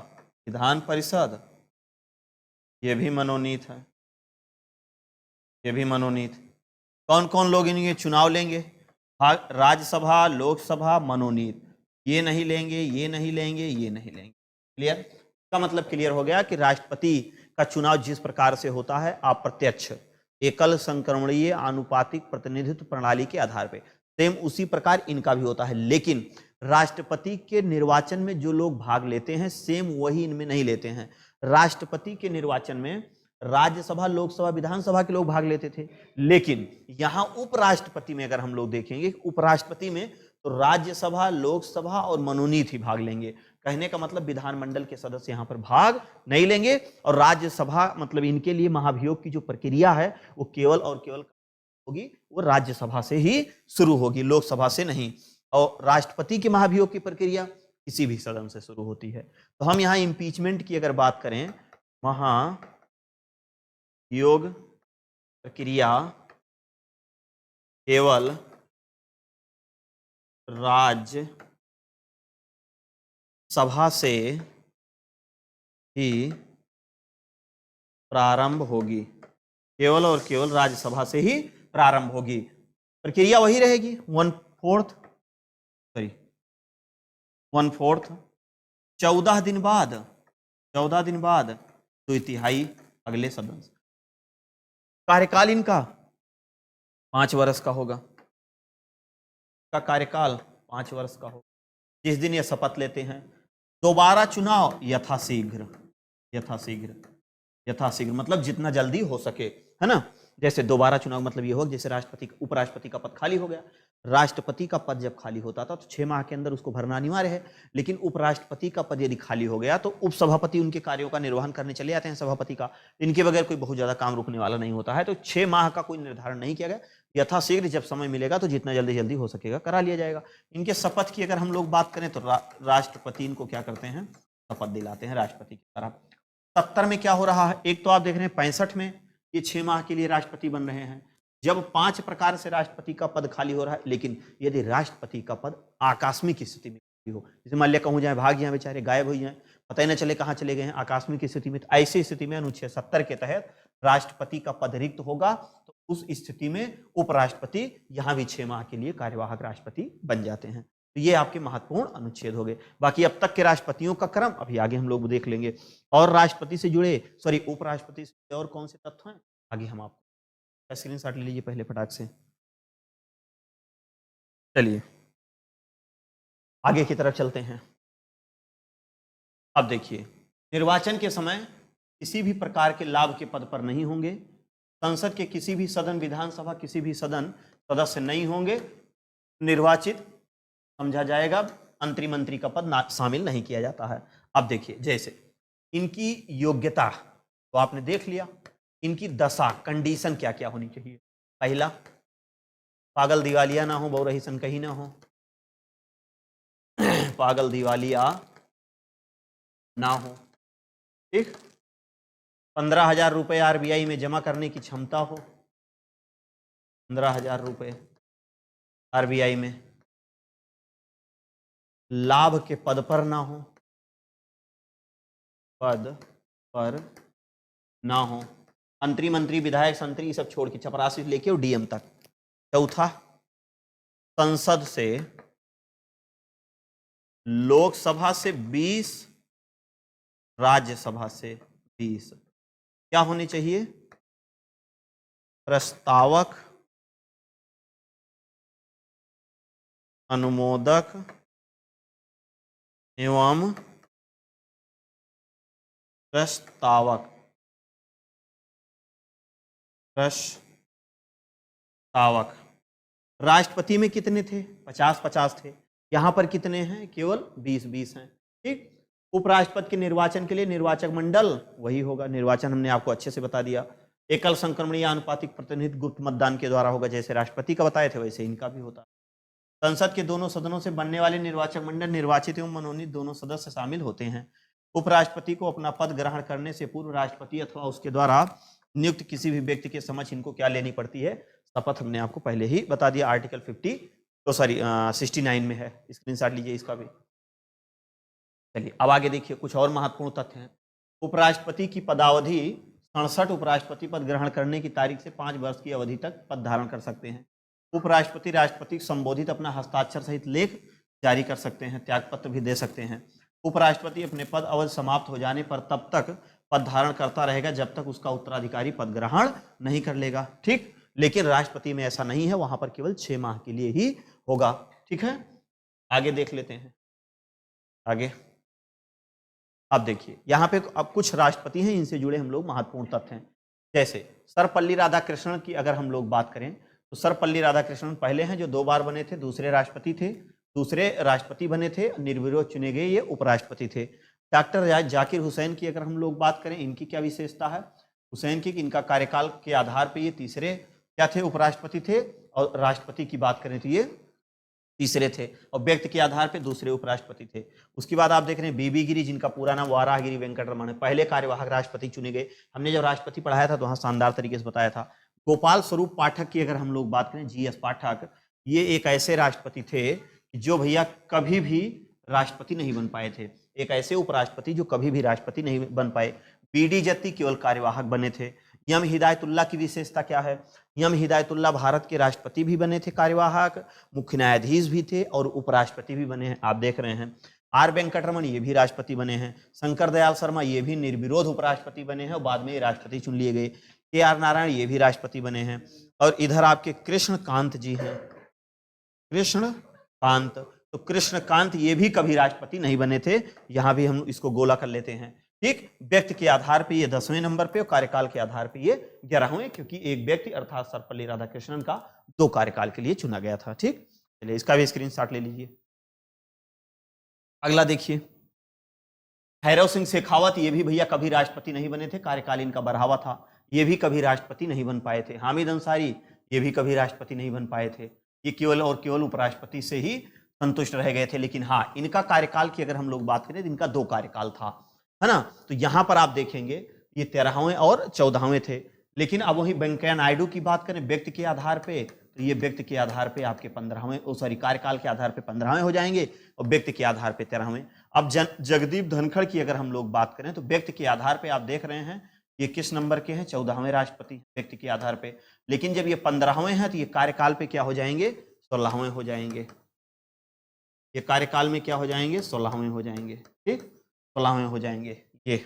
विधान परिषद, ये भी मनोनीत है, ये भी मनोनीत। कौन कौन लोग इनके चुनाव लेंगे, राज्यसभा, लोकसभा, मनोनीत, ये नहीं लेंगे, ये नहीं लेंगे, ये नहीं लेंगे। क्लियर? का मतलब क्लियर हो गया कि राष्ट्रपति का चुनाव जिस प्रकार से होता है अप्रत्यक्ष एकल संक्रमणीय आनुपातिक प्रतिनिधित्व प्रणाली के आधार पर, सेम उसी प्रकार इनका भी होता है। लेकिन राष्ट्रपति के निर्वाचन में जो लोग भाग लेते हैं सेम वही इनमें नहीं लेते हैं। राष्ट्रपति के निर्वाचन में राज्यसभा, लोकसभा, विधानसभा के लोग भाग लेते थे, लेकिन यहां उपराष्ट्रपति में अगर हम लोग देखेंगे, उपराष्ट्रपति में तो राज्यसभा, लोकसभा और मनोनीत ही भाग लेंगे। कहने का मतलब विधानमंडल के सदस्य यहां पर भाग नहीं लेंगे, और राज्यसभा मतलब इनके लिए महाभियोग की जो प्रक्रिया है वो केवल और केवल होगी वो राज्यसभा से ही शुरू होगी, लोकसभा से नहीं। और राष्ट्रपति के महाभियोग की प्रक्रिया किसी भी सदन से शुरू होती है। तो हम यहां इंपीचमेंट की अगर बात करें, महाभियोग प्रक्रिया केवल राज्यसभा से ही प्रारंभ होगी, केवल और केवल राज्यसभा से ही प्रारंभ होगी। प्रक्रिया वही रहेगी, 1/4 14 दिन बाद 2/3 अगले सदन से। कार्यकाल इनका 5 वर्ष का होगा, का कार्यकाल 5 वर्ष का होगा। जिस दिन ये शपथ लेते हैं, दोबारा चुनाव यथाशीघ्र मतलब जितना जल्दी हो सके, है ना। जैसे दोबारा चुनाव मतलब ये हो जैसे राष्ट्रपति, उपराष्ट्रपति का पद खाली हो गया, राष्ट्रपति का पद जब खाली होता था तो 6 माह के अंदर उसको भरना अनिवार्य है, लेकिन उपराष्ट्रपति का पद यदि खाली हो गया तो उपसभापति उनके कार्यों का निर्वहन करने चले जाते हैं सभापति का। इनके बगैर कोई बहुत ज्यादा काम रुकने वाला नहीं होता है। तो 6 माह का कोई निर्धारण नहीं किया गया, यथाशीघ्र जब समय मिलेगा तो जितना जल्दी हो सकेगा करा लिया जाएगा। इनके शपथ की अगर हम लोग बात करें तो राष्ट्रपति इनको क्या करते हैं, शपथ दिलाते हैं राष्ट्रपति की तरह। 70 में क्या हो रहा है, एक तो आप देख रहे हैं 65 में ये 6 माह के लिए राष्ट्रपति बन रहे हैं, जब 5 प्रकार से राष्ट्रपति का पद खाली हो रहा है। लेकिन यदि राष्ट्रपति का पद आकस्मिक स्थिति में हो, जैसे मान लिया कहूं जाए भाग जाए बेचारे, गायब हो जाए, पता ही न चले कहां चले गए हैं, आकस्मिक स्थिति में, तो ऐसी स्थिति में अनुच्छेद 70 के तहत राष्ट्रपति का पद रिक्त होगा, तो उस स्थिति में उपराष्ट्रपति यहां भी 6 माह के लिए कार्यवाहक राष्ट्रपति बन जाते हैं। तो ये आपके महत्वपूर्ण अनुच्छेद हो गए। बाकी अब तक के राष्ट्रपतियों का क्रम अभी आगे हम लोग देख लेंगे, और राष्ट्रपति से जुड़े उपराष्ट्रपति से और कौन से तथ्य हैं आगे हम आपको स्क्रीनशॉट ले लीजिए पहले फटाक से। चलिए आगे की तरफ चलते हैं। अब देखिए, निर्वाचन के समय किसी भी प्रकार के लाभ के पद पर नहीं होंगे, संसद के किसी भी सदन, विधानसभा किसी भी सदन सदस्य नहीं होंगे, निर्वाचित समझा जाएगा, अंतरिम मंत्री का पद शामिल नहीं किया जाता है। अब देखिए, जैसे इनकी योग्यता तो आपने देख लिया, इनकी दशा, कंडीशन क्या क्या होनी चाहिए। पहला, पागल दिवालिया ना हो, बहुरही सनकही ना हो, पागल दिवालिया ना हो, ठीक। 15,000 रुपये आरबीआई में जमा करने की क्षमता हो, 15,000 रुपये आरबीआई में, लाभ के पद पर ना हो, पद पर ना हो, अंतरिम मंत्री, विधायक, संतरी सब छोड़ के चपरासी लेके और डीएम तक। चौथा, संसद से, लोकसभा से 20, राज्यसभा से 20 क्या होने चाहिए, प्रस्तावक, अनुमोदक एवं प्रस्तावक राष्ट्रपति में कितने थे, 50-50 थे, यहां पर कितने हैं, केवल 20-20 हैं, ठीक। उपराष्ट्रपति के निर्वाचन के लिए निर्वाचक मंडल वही होगा, निर्वाचन हमने आपको अच्छे से बता दिया, एकल संक्रमणीय आनुपातिक प्रतिनिधित्व गुप्त मतदान के द्वारा होगा, जैसे राष्ट्रपति का बताए थे वैसे इनका भी होता है। संसद के दोनों सदनों से बनने वाले निर्वाचक मंडल निर्वाचित एवं मनोनीत दोनों सदस्य शामिल होते हैं। उपराष्ट्रपति को अपना पद ग्रहण करने से पूर्व राष्ट्रपति अथवा उसके द्वारा नियुक्त किसी भी व्यक्ति के समक्ष इनको क्या लेनी पड़ती है, शपथ। हमने आपको पहले ही बता दिया, आर्टिकल 69 में है, स्क्रीनशॉट लीजिए इसका भी। चलिए अब आगे देखिए, कुछ और महत्वपूर्ण तथ्य हैं। उपराष्ट्रपति की पदावधि 67 उपराष्ट्रपति पद ग्रहण करने की तारीख से 5 वर्ष की अवधि तक पद धारण कर सकते हैं। उपराष्ट्रपति राष्ट्रपति संबोधित अपना हस्ताक्षर सहित लेख जारी कर सकते हैं, त्यागपत्र भी दे सकते हैं। उपराष्ट्रपति अपने पद अवधि समाप्त हो जाने पर तब तक पद धारण करता रहेगा जब तक उसका उत्तराधिकारी पद ग्रहण नहीं कर लेगा, ठीक। लेकिन राष्ट्रपति में ऐसा नहीं है, वहां पर केवल 6 माह के लिए ही होगा, ठीक है। आगे देख लेते हैं। आगे अब देखिए यहाँ पे अब कुछ राष्ट्रपति हैं, इनसे जुड़े हम लोग महत्वपूर्ण तथ्य हैं। जैसे सर्वपल्ली राधाकृष्णन की अगर हम लोग बात करें तो सर्वपल्ली राधाकृष्णन पहले हैं जो 2 बार बने थे, दूसरे राष्ट्रपति बने थे, निर्विरोध चुने गए, ये उपराष्ट्रपति थे। डॉक्टर जाकिर हुसैन की अगर हम लोग बात करें, इनकी क्या विशेषता है हुसैन की, इनका कार्यकाल के आधार पर ये तीसरे क्या थे, उपराष्ट्रपति थे, और राष्ट्रपति की बात करें तो ये तीसरे थे, और व्यक्ति के आधार पे दूसरे उपराष्ट्रपति थे। उसके बाद आप देख रहे हैं बीबी गिरी, जिनका पूरा नाम वाराहगिरी वेंकटरमण है, पहले कार्यवाहक राष्ट्रपति चुने गए। हमने जब राष्ट्रपति पढ़ाया था तो वहां शानदार तरीके से बताया था। गोपाल स्वरूप पाठक की अगर हम लोग बात करें, GS पाठक, ये एक ऐसे राष्ट्रपति थे जो भैया कभी भी राष्ट्रपति नहीं बन पाए थे, एक ऐसे उपराष्ट्रपति जो कभी भी राष्ट्रपति नहीं बन पाए। BD जत्ती केवल कार्यवाहक बने थे। यम हिदायतुल्लाह की विशेषता क्या है, यम हिदायतुल्लाह भारत के राष्ट्रपति भी बने थे कार्यवाहक, मुख्य न्यायाधीश भी थे और उपराष्ट्रपति भी बने हैं, आप देख रहे हैं। R वेंकटरमण ये भी राष्ट्रपति बने हैं। शंकर दयाल शर्मा ये भी निर्विरोध उपराष्ट्रपति बने हैं और बाद में राष्ट्रपति चुन लिए गए। KR नारायण ये भी राष्ट्रपति बने हैं। और इधर आपके कृष्णकांत जी हैं, कृष्णकांत, तो कृष्णकांत ये भी कभी राष्ट्रपति नहीं बने थे, यहां भी हम इसको गोला कर लेते हैं, ठीक। व्यक्ति के आधार पे ये 10वें नंबर पे और कार्यकाल के आधार पे ये 11वें, क्योंकि एक व्यक्ति अर्थात सर्वपल्ली राधाकृष्णन का 2 कार्यकाल के लिए चुना गया था, ठीक। चलिए इसका भी स्क्रीनशॉट ले लीजिए। अगला देखिए, भैरव सिंह शेखावत, ये भी भैया कभी राष्ट्रपति नहीं बने थे, कार्यकाल इनका बढ़ावा था, ये भी कभी राष्ट्रपति नहीं बन पाए थे। हामिद अंसारी ये भी कभी राष्ट्रपति नहीं बन पाए थे, ये केवल और केवल उपराष्ट्रपति से ही संतुष्ट रह गए थे। लेकिन हाँ, इनका कार्यकाल की अगर हम लोग बात करें तो इनका 2 कार्यकाल था, है ना। तो यहां पर आप देखेंगे ये 13वें और 14वें थे। लेकिन अब वही वेंकैया नायडू की बात करें व्यक्ति के आधार पे, तो ये व्यक्ति के आधार पे आपके 15वें, कार्यकाल के आधार पे 15वें हो जाएंगे और व्यक्ति के आधार पे 13वें। अब जगदीप धनखड़ की अगर हम लोग बात करें तो व्यक्ति के आधार पे आप देख रहे हैं ये किस नंबर के हैं, 14वें राष्ट्रपति व्यक्ति के आधार पे। लेकिन जब ये 15वें हैं तो ये कार्यकाल पे क्या हो जाएंगे, 16वें हो जाएंगे। ये कार्यकाल में क्या हो जाएंगे, 16वें हो जाएंगे, ठीक, 16वें हो जाएंगे। ये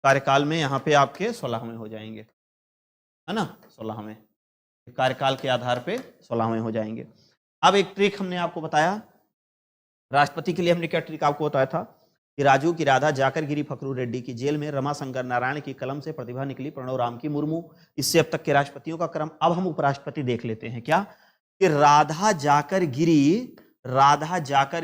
कार्यकाल में यहाँ पे आपके 16वें हो जाएंगे, है ना, 16वें कार्यकाल के आधार पे 16वें हो जाएंगे। अब एक ट्रिक हमने आपको बताया राष्ट्रपति के लिए, हमने क्या ट्रिक आपको बताया था कि राजू की राधा जाकर गिरी फकरू रेड्डी की जेल में, रमाशंकर नारायण की कलम से प्रतिभा निकली प्रणव राम की मुर्मू। इससे अब तक के राष्ट्रपतियों का क्रम। अब हम उपराष्ट्रपति देख लेते हैं क्या, कि राधा जाकर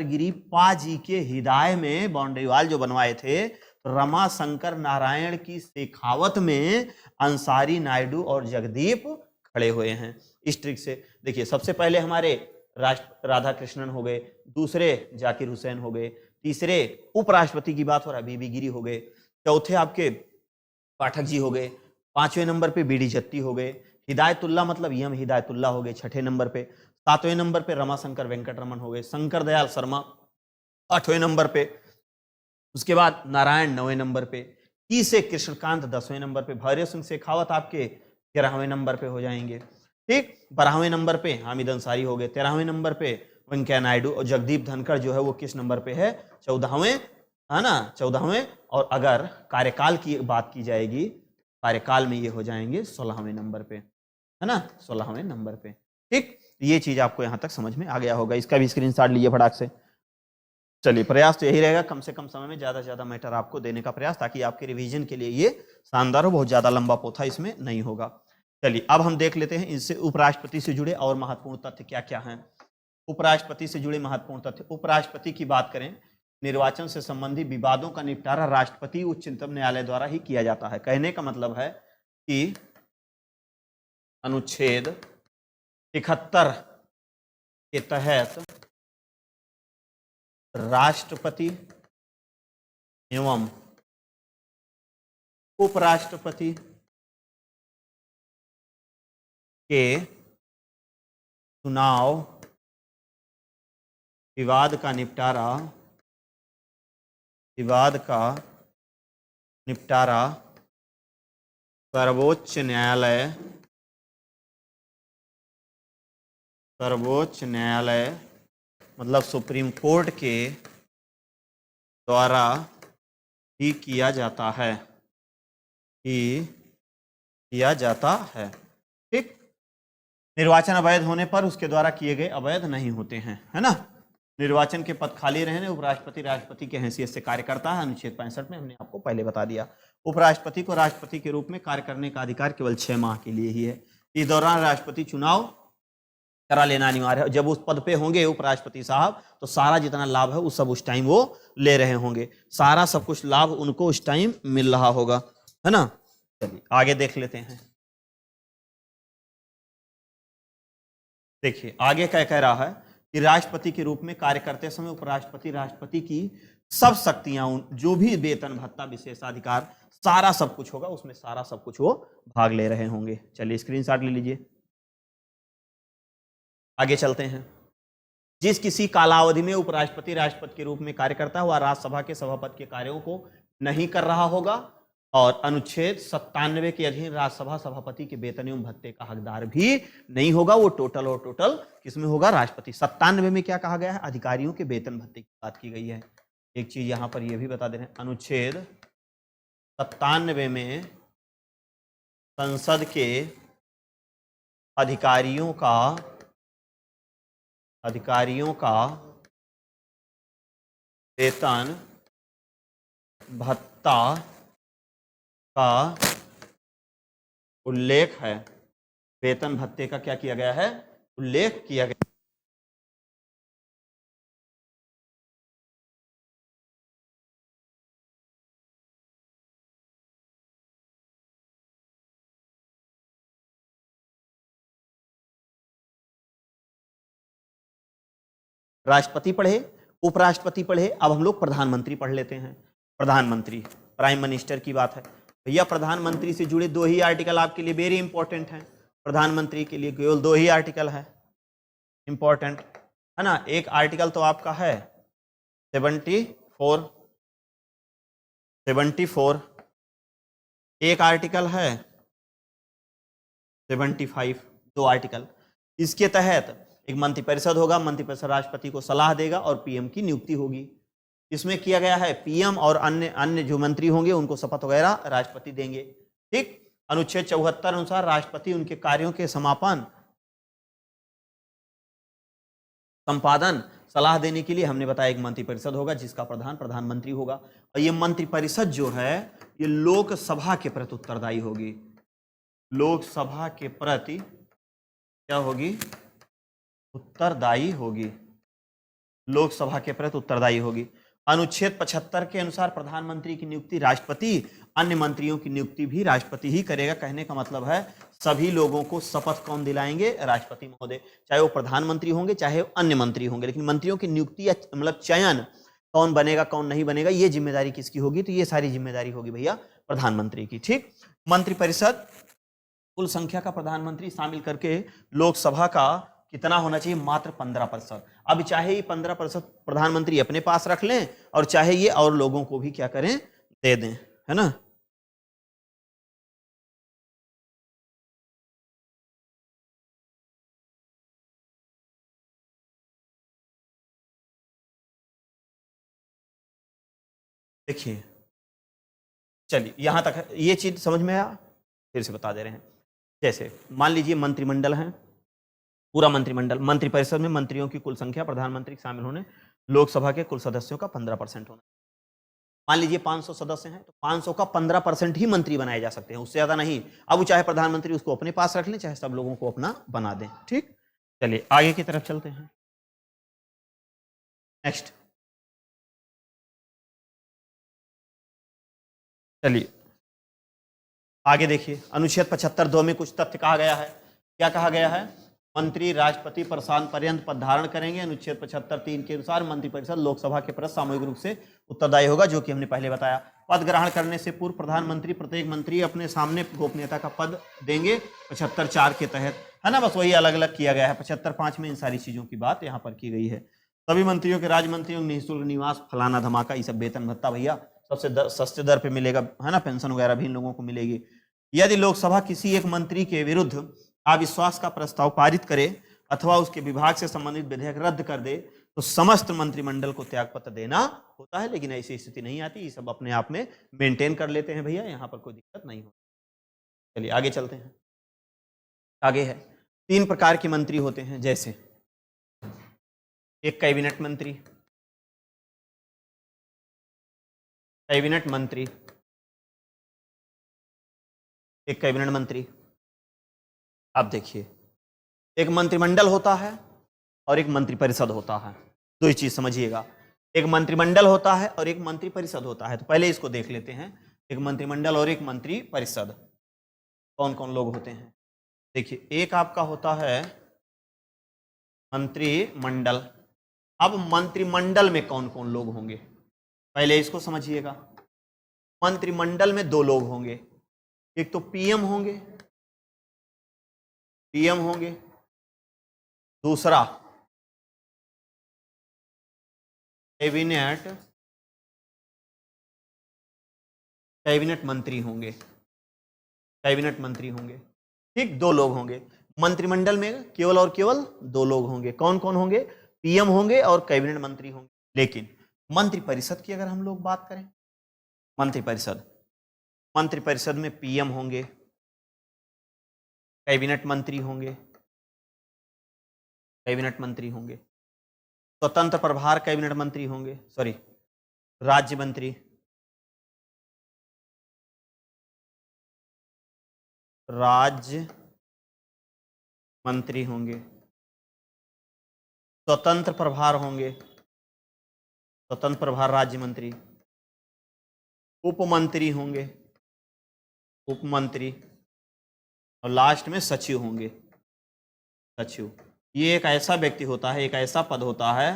गिरी पा जी के हिदाय में बाउंड्रीवाल जो बनवाए थे, रमाशंकर नारायण की शेखावत में अंसारी, नायडू और जगदीप खड़े हुए हैं। इस ट्रिक से देखिए, सबसे पहले हमारे राधा कृष्णन हो गए, दूसरे जाकिर हुसैन हो गए, तीसरे उपराष्ट्रपति की बात हो रहा है बीबी गिरी हो गए, चौथे आपके पाठक जी हो गए, 5वें नंबर पे BD जत्ती हो गए, हिदायतुल्लाह मतलब यम हिदायतुल्लाह हो गए 6ठे नंबर पे, 7वें नंबर पे रमाशंकर वेंकटरमण हो गए, शंकर दयाल शर्मा 8वें नंबर पे, उसके बाद नारायण 9वें नंबर पे, ई से कृष्णकांत 10वें नंबर पे, भैरव सिंह शेखावत आपके 13वें नंबर पे हो जाएंगे, ठीक। 12वें नंबर पे हामिद अंसारी हो गए, 13वें नंबर पे वेंकैया नायडू, और जगदीप धनखड़ जो है वो किस नंबर पे है, 14वें, है ना, 14वें। और अगर कार्यकाल की बात की जाएगी, कार्यकाल में ये हो जाएंगे 16वें नंबर पे, है ना, 16वें नंबर पे, ठीक। ये चीज आपको यहां तक समझ में आ गया होगा। इसका भी स्क्रीनशॉट लीजिए फटाक से। चलिए, प्रयास तो यही रहेगा कम से कम समय में ज्यादा से ज्यादा मैटर आपको देने का प्रयास, ताकि आपके रिवीजन के लिए ये शानदार हो, बहुत ज्यादा लंबा पोथा इसमें नहीं होगा। चलिए अब हम देख लेते हैं इनसे उपराष्ट्रपति से जुड़े और महत्वपूर्ण तथ्य क्या क्या हैं। उपराष्ट्रपति से जुड़े महत्वपूर्ण तथ्य, उपराष्ट्रपति की बात करें, निर्वाचन से संबंधित विवादों का निपटारा राष्ट्रपति उच्चतम न्यायालय द्वारा ही किया जाता है। कहने का मतलब है कि अनुच्छेद 71 के तहत राष्ट्रपति एवं उपराष्ट्रपति के चुनाव विवाद का निपटारा सर्वोच्च न्यायालय मतलब सुप्रीम कोर्ट के द्वारा ही किया जाता है, ठीक। निर्वाचन अवैध होने पर उसके द्वारा किए गए अवैध नहीं होते हैं, है ना। निर्वाचन के पद खाली रहने उपराष्ट्रपति राष्ट्रपति की हैसियत से कार्य करता है। अनुच्छेद 65 में हमने आपको पहले बता दिया। उपराष्ट्रपति को राष्ट्रपति के रूप में कार्य करने का अधिकार केवल 6 माह के लिए ही है। इस दौरान राष्ट्रपति चुनाव करा लेना अनिवार्य है। जब उस पद पे होंगे उपराष्ट्रपति साहब तो सारा जितना लाभ है वो सब उस टाइम वो ले रहे होंगे, सारा सब कुछ लाभ उनको उस टाइम मिल रहा होगा, है ना। चलिए आगे देख लेते हैं। देखिए आगे क्या कह रहा है कि राष्ट्रपति के रूप में कार्य करते समय उपराष्ट्रपति राष्ट्रपति की सब शक्तियां, जो भी वेतन भत्ता विशेषाधिकार सारा सब कुछ होगा, उसमें सारा सब कुछ वो भाग ले रहे होंगे। चलिए स्क्रीनशॉट ले लीजिए, आगे चलते हैं। जिस किसी कालावधि में उपराष्ट्रपति राष्ट्रपति के रूप में कार्य करता है वह राज्यसभा के सभापति के कार्यों को नहीं कर रहा होगा और अनुच्छेद 97 के अधीन राज्यसभा सभापति के वेतन एवं भत्ते का हकदार भी नहीं होगा। वो टोटल और टोटल किसमें होगा? राष्ट्रपति। 97 में क्या कहा गया है? अधिकारियों के वेतन भत्ते की बात की गई है। एक चीज यहां पर यह भी बता दे रहे हैं, अनुच्छेद 97 में संसद के अधिकारियों का वेतन भत्ता का उल्लेख है। वेतन भत्ते का क्या किया गया है? उल्लेख किया गया। राष्ट्रपति पढ़े, उपराष्ट्रपति पढ़े, अब हम लोग प्रधानमंत्री पढ़ लेते हैं। प्रधानमंत्री, प्राइम मिनिस्टर की बात है भैया। प्रधानमंत्री से जुड़े 2 ही आर्टिकल आपके लिए वेरी इंपॉर्टेंट हैं। प्रधानमंत्री के लिए केवल 2 ही आर्टिकल है इंपॉर्टेंट, है ना। एक आर्टिकल तो आपका है 74, एक आर्टिकल है 75, 2 आर्टिकल। इसके तहत एक मंत्रिपरिषद होगा, मंत्रिपरिषद राष्ट्रपति को सलाह देगा और पीएम की नियुक्ति होगी। इसमें किया गया है पीएम और अन्य जो मंत्री होंगे उनको शपथ वगैरह राष्ट्रपति देंगे, ठीक। अनुच्छेद 74 अनुसार राष्ट्रपति उनके कार्यों के संपादन सलाह देने के लिए हमने बताया एक मंत्रिपरिषद होगा जिसका प्रधान प्रधानमंत्री होगा। और ये मंत्रिपरिषद जो है ये लोकसभा के प्रति उत्तरदायी होगी। लोकसभा के प्रति क्या होगी? उत्तरदायी होगी। लोकसभा के प्रति उत्तरदायी होगी। अनुच्छेद 75 के अनुसार प्रधानमंत्री की नियुक्ति राष्ट्रपति, अन्य मंत्रियों की नियुक्ति भी राष्ट्रपति ही करेगा। कहने का मतलब है सभी लोगों को शपथ कौन दिलाएंगे? राष्ट्रपति महोदय, चाहे वो प्रधानमंत्री होंगे चाहे वो अन्य मंत्री होंगे। लेकिन मंत्रियों की नियुक्ति या मतलब चयन कौन बनेगा कौन नहीं बनेगा ये जिम्मेदारी किसकी होगी? तो ये सारी जिम्मेदारी होगी भैया प्रधानमंत्री की, ठीक। मंत्रिपरिषद कुल संख्या का प्रधानमंत्री शामिल करके लोकसभा का कितना होना चाहिए? मात्र 15%। अब चाहे ये 15% प्रधानमंत्री अपने पास रख लें और चाहे ये और लोगों को भी क्या करें? दे दें, है ना। देखिए चलिए यहां तक ये चीज समझ में आया, फिर से बता दे रहे हैं। जैसे मान लीजिए मंत्रिमंडल है, पूरा मंत्रिमंडल, मंत्रिपरिषद में मंत्रियों की कुल संख्या प्रधानमंत्री शामिल होने लोकसभा के कुल सदस्यों का 15% होना। मान लीजिए 500 सदस्य हैं तो 500 का 15% ही मंत्री बनाए जा सकते हैं, उससे ज्यादा नहीं। अब चाहे प्रधानमंत्री उसको अपने पास रख लें चाहे सब लोगों को अपना बना दें, ठीक। चलिए आगे की तरफ चलते हैं। नेक्स्ट चलिए आगे देखिए। अनुच्छेद 75(2) में कुछ तथ्य कहा गया है। क्या कहा गया है? मंत्री राष्ट्रपति प्रशांत पर्यंत पद धारण करेंगे। अनुच्छेद 75(3) के अनुसार मंत्रिपरिषद लोकसभा के प्रति सामूहिक रूप से उत्तरदायी होगा, जो कि हमने पहले बताया। पद ग्रहण करने से पूर्व प्रधानमंत्री प्रत्येक मंत्री अपने सामने गोपनीयता का पद देंगे 75(4) के तहत, है ना। बस वही अलग अलग किया गया है। 75(5) में इन सारी चीजों की बात यहाँ पर की गई है। सभी मंत्रियों के राज्य मंत्रियों निःशुल्क निवास फलाना धमाका ये सब वेतन भत्ता भैया सबसे सस्ते दर पे मिलेगा, है ना। पेंशन वगैरह भी इन लोगों को मिलेगी। यदि लोकसभा किसी एक मंत्री के विरुद्ध अविश्वास का प्रस्ताव पारित करे अथवा उसके विभाग से संबंधित विधेयक रद्द कर दे तो समस्त मंत्रिमंडल को त्यागपत्र देना होता है, लेकिन ऐसी स्थिति नहीं आती, ये सब अपने आप में मेंटेन कर लेते हैं भैया, यहाँ पर कोई दिक्कत नहीं होती। चलिए आगे चलते हैं। आगे है 3 प्रकार के मंत्री होते हैं, जैसे एक कैबिनेट मंत्री, कैबिनेट मंत्री, एक कैबिनेट मंत्री। आप देखिए, एक मंत्रिमंडल होता है और एक मंत्रिपरिषद होता है, दो ही चीज समझिएगा। एक मंत्रिमंडल होता है और एक मंत्रिपरिषद होता है। तो पहले इसको देख लेते हैं, एक मंत्रिमंडल और एक मंत्रिपरिषद कौन कौन लोग होते हैं। देखिए, एक आपका होता है मंत्रिमंडल। अब मंत्रिमंडल में कौन कौन लोग होंगे, पहले इसको समझिएगा। मंत्रिमंडल में 2 लोग होंगे, एक तो पीएम होंगे, पीएम होंगे, दूसरा कैबिनेट, कैबिनेट मंत्री होंगे, कैबिनेट मंत्री होंगे। ठीक, 2 लोग होंगे। मंत्रिमंडल में केवल और केवल 2 लोग होंगे। कौन कौन होंगे? पीएम होंगे और कैबिनेट मंत्री होंगे। लेकिन मंत्रिपरिषद की अगर हम लोग बात करें, मंत्रिपरिषद, मंत्रिपरिषद में पीएम होंगे, कैबिनेट मंत्री होंगे, कैबिनेट मंत्री होंगे, स्वतंत्र प्रभार कैबिनेट मंत्री होंगे, सॉरी राज्य मंत्री, राज्य मंत्री होंगे, स्वतंत्र प्रभार होंगे, स्वतंत्र प्रभार राज्य मंत्री, उप मंत्री होंगे, उप मंत्री, और लास्ट में सचिव होंगे, सचिव। ये एक ऐसा व्यक्ति होता है, एक ऐसा पद होता है,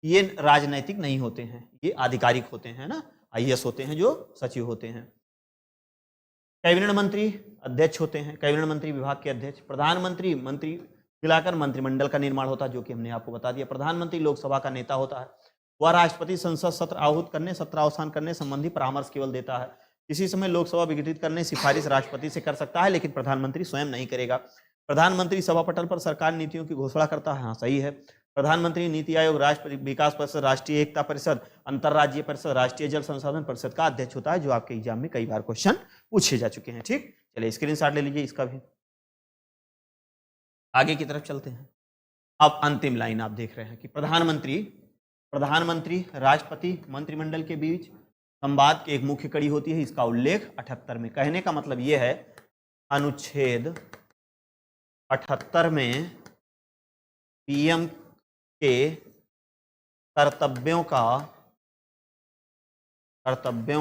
ये राजनैतिक नहीं होते हैं, ये आधिकारिक होते हैं ना, आईएएस होते हैं जो सचिव होते हैं। कैबिनेट मंत्री अध्यक्ष होते हैं, कैबिनेट मंत्री विभाग के अध्यक्ष। प्रधानमंत्री, मंत्री मिलाकर मंत्रिमंडल का निर्माण होता है, जो कि हमने आपको बता दिया। प्रधानमंत्री लोकसभा का नेता होता है, वह राष्ट्रपति संसद सत्र आहूत करने, सत्र अवसान करने संबंधी परामर्श केवल देता है। किसी समय लोकसभा विघटित करने सिफारिश राष्ट्रपति से कर सकता है, लेकिन प्रधानमंत्री स्वयं नहीं करेगा। प्रधानमंत्री सभा पटल पर सरकार नीतियों की घोषणा करता है, हाँ सही है। प्रधानमंत्री नीति आयोग, राष्ट्रीय विकास परिषद, राष्ट्रीय एकता परिषद, अंतरराज्यीय परिषद, राष्ट्रीय जल संसाधन परिषद का अध्यक्ष होता है, जो आपके एग्जाम में कई बार क्वेश्चन पूछे जा चुके हैं। ठीक, चलिए स्क्रीनशॉट ले लीजिए इसका भी। आगे की तरफ चलते हैं। अब अंतिम लाइन आप देख रहे हैं कि प्रधानमंत्री, प्रधानमंत्री राष्ट्रपति मंत्रिमंडल के बीच संवाद की एक मुख्य कड़ी होती है। इसका उल्लेख 78 में। कहने का मतलब यह है, अनुच्छेद 78 में पीएम के कर्तव्यों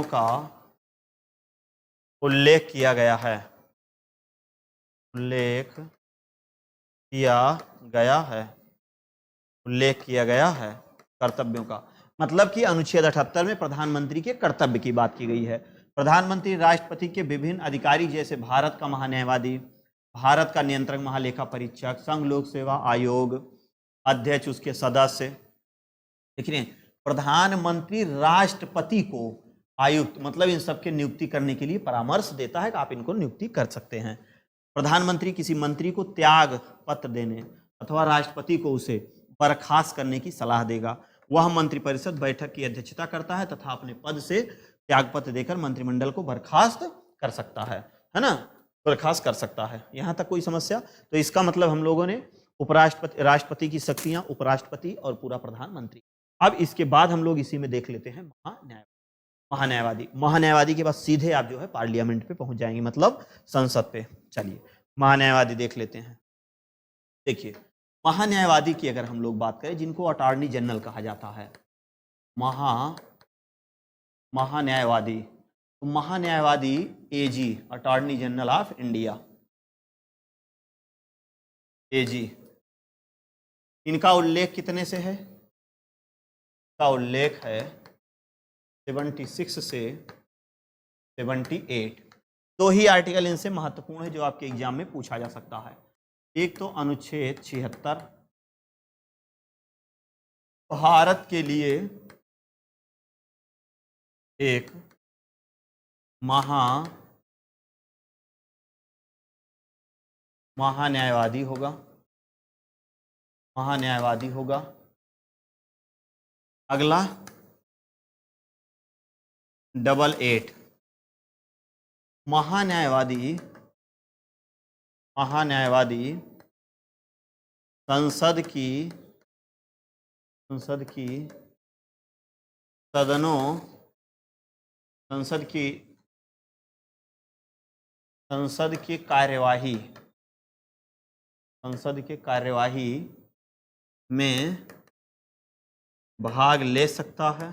का उल्लेख किया गया है, उल्लेख किया गया है, उल्लेख किया गया है कर्तव्यों का। मतलब कि अनुच्छेद 78 में प्रधानमंत्री के कर्तव्य की बात की गई है। प्रधानमंत्री राष्ट्रपति के विभिन्न अधिकारी, जैसे भारत का महान्यायवादी, भारत का नियंत्रक महालेखा परीक्षक, संघ लोक सेवा आयोग अध्यक्ष, उसके सदस्य। देख रहे हैं, प्रधानमंत्री राष्ट्रपति को आयुक्त, मतलब इन सबके नियुक्ति करने के लिए परामर्श देता है कि आप इनको नियुक्ति कर सकते हैं। प्रधानमंत्री किसी मंत्री को त्याग पत्र देने अथवा राष्ट्रपति को उसे बर्खास्त करने की सलाह देगा। वह मंत्रिपरिषद बैठक की अध्यक्षता करता है तथा अपने पद से त्यागपत्र देकर मंत्रिमंडल को बर्खास्त कर सकता है ना, बर्खास्त कर सकता है। यहां तक कोई समस्या? तो इसका मतलब हम लोगों ने उपराष्ट्रपति, राष्ट्रपति की शक्तियां, उपराष्ट्रपति और पूरा प्रधानमंत्री। अब इसके बाद हम लोग इसी में देख लेते हैं महान्यायवादी। महान्यायवादी के बाद सीधे आप जो है पार्लियामेंट पे पहुंच जाएंगे, मतलब संसद पे। चलिए महान्यायवादी देख लेते हैं। देखिए, महान्यायवादी की अगर हम लोग बात करें, जिनको अटॉर्नी जनरल कहा जाता है, महान्यायवादी, तो महान्यायवादी एजी, अटॉर्नी जनरल ऑफ इंडिया, एजी, इनका उल्लेख कितने से है? का उल्लेख है 76 से 78। दो ही आर्टिकल इनसे महत्वपूर्ण है जो आपके एग्जाम में पूछा जा सकता है। एक तो अनुच्छेद 76, भारत के लिए एक महान्यायवादी होगा, महान्यायवादी होगा, अगला 88 महान्यायवादी संसद की कार्यवाही में भाग ले सकता है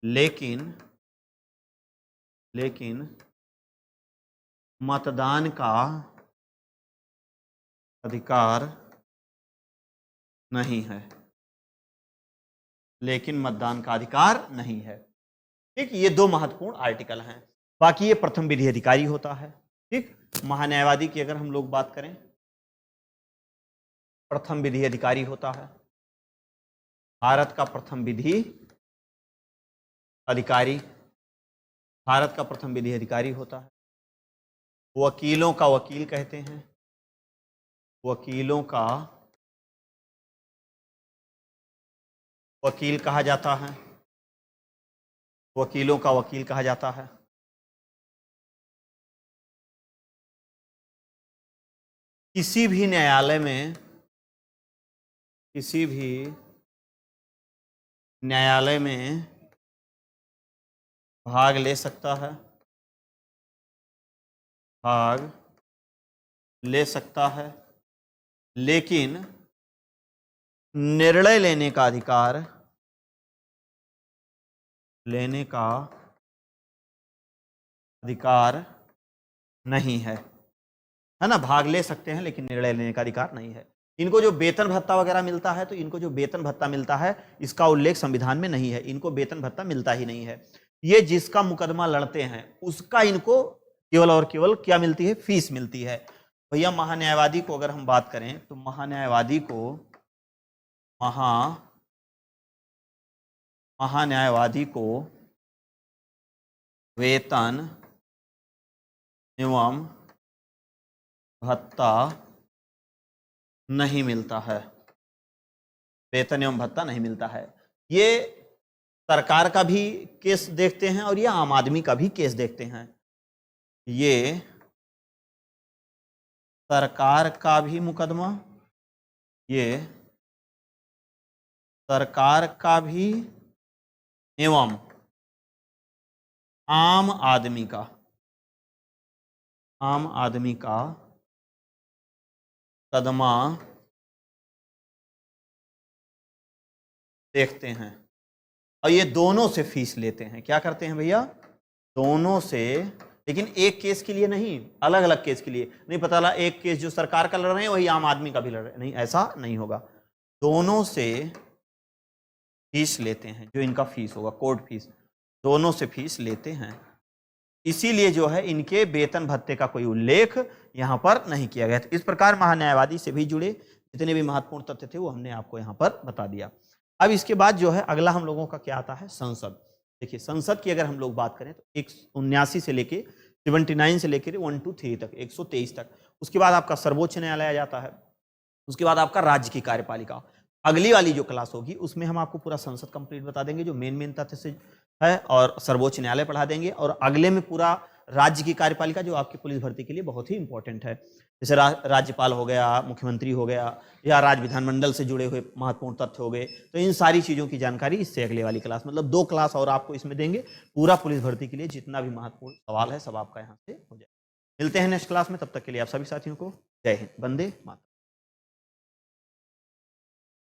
लेकिन मतदान का अधिकार नहीं है। ठीक, ये दो महत्वपूर्ण आर्टिकल हैं। बाकी ये प्रथम विधि अधिकारी होता है। ठीक, महान्यायवादी की अगर हम लोग बात करें, प्रथम विधि अधिकारी होता है, भारत का प्रथम विधि अधिकारी होता है। वकीलों का वकील कहते हैं, वकीलों का वकील कहा जाता है, वकीलों का वकील कहा जाता है। किसी भी न्यायालय में भाग ले सकता है, लेकिन निर्णय लेने का अधिकार नहीं है ना। भाग ले सकते हैं लेकिन निर्णय लेने का अधिकार नहीं है। इनको जो वेतन भत्ता वगैरह मिलता है, तो इनको जो वेतन भत्ता मिलता है इसका उल्लेख संविधान में नहीं है। इनको वेतन भत्ता मिलता ही नहीं है। ये जिसका मुकदमा लड़ते हैं उसका इनको केवल और केवल क्या मिलती है? फीस मिलती है। भैया महान्यायवादी को अगर हम बात करें तो महान्यायवादी को वेतन एवं भत्ता नहीं मिलता है। ये सरकार का भी केस देखते हैं और ये आम आदमी का भी केस देखते हैं। ये सरकार का भी मुकदमा, ये सरकार का भी एवं आम आदमी का मुकदमा देखते हैं और ये दोनों से फीस लेते हैं। क्या करते हैं भैया? दोनों से, लेकिन एक केस के लिए नहीं, अलग अलग केस के लिए नहीं। पता लगा एक केस जो सरकार का लड़ रहे हैं वही आम आदमी का भी लड़ रहे हैं, नहीं, ऐसा नहीं होगा। दोनों से फीस लेते हैं, जो इनका फीस होगा कोर्ट फीस, दोनों से फीस लेते हैं। इसीलिए जो है इनके वेतन भत्ते का कोई उल्लेख यहां पर नहीं किया गया। तो इस प्रकार महान्यायवादी से भी जुड़े जितने भी महत्वपूर्ण तथ्य थे वो हमने आपको यहां पर बता दिया। अब इसके बाद जो है अगला हम लोगों का क्या आता है? संसद। देखिए संसद की अगर हम लोग बात करें तो 79 से लेके 79 से लेकर 123 तक, 123 तक। उसके बाद आपका सर्वोच्च न्यायालय आ जाता है। उसके बाद आपका राज्य की कार्यपालिका। अगली वाली जो क्लास होगी उसमें हम आपको पूरा संसद कंप्लीट बता देंगे, जो मेन तथ्य से है, और सर्वोच्च न्यायालय पढ़ा देंगे। और अगले में पूरा राज्य की कार्यपालिका, जो आपकी पुलिस भर्ती के लिए बहुत ही इंपॉर्टेंट है। जैसे राज्यपाल हो गया, मुख्यमंत्री हो गया, या राज्य विधानमंडल से जुड़े हुए महत्वपूर्ण तथ्य हो गए। तो इन सारी चीज़ों की जानकारी इससे अगले वाली क्लास, मतलब 2 क्लास और आपको इसमें देंगे। पूरा पुलिस भर्ती के लिए जितना भी महत्वपूर्ण सवाल है सब आपका यहाँ से हो जाए। मिलते हैं नेक्स्ट क्लास में, तब तक के लिए आप सभी साथियों को जय हिंद, वंदे मातरम।